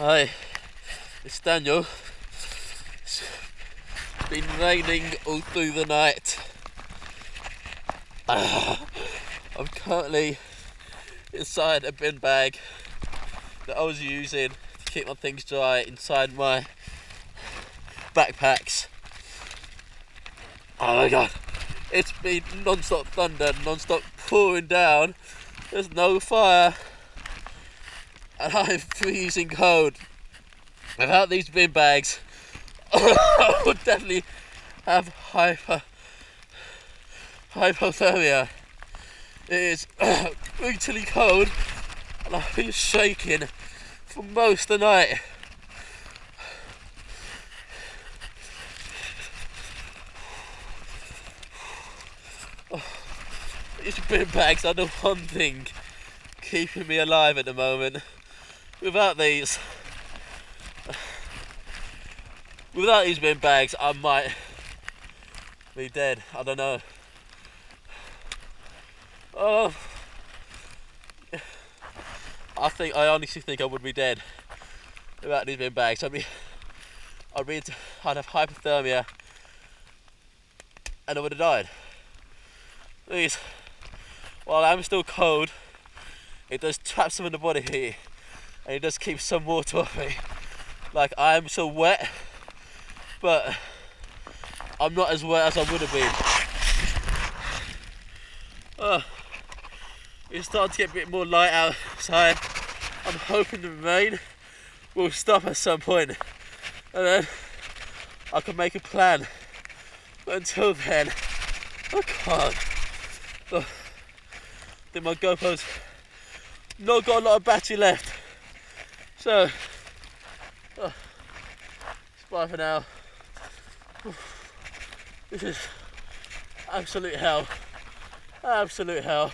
Hi, it's Daniel. It's been raining all through the night. I'm currently inside a bin bag that I was using to keep my things dry inside my backpacks. Oh my god, it's been non-stop thunder, non-stop pouring down. There's no fire. And I'm freezing cold. Without these bin bags, I would definitely have hypothermia. It is brutally cold, and I've been shaking for most of the night. These bin bags are the one thing keeping me alive at the moment. Without these bin bags, I might be dead. I don't know. Oh, I honestly think I would be dead without these bin bags. I'd have hypothermia, and I would have died. These, while I'm still cold, it does trap some in the body heat, and it does keep some water off me. Like, I am so wet, but I'm not as wet as I would have been. It's starting to get a bit more light outside. I'm hoping the rain will stop at some point, and then I can make a plan. But until then, I can't. I think my GoPro's not got a lot of battery left. So, it's bye for now. This is absolute hell. Absolute hell.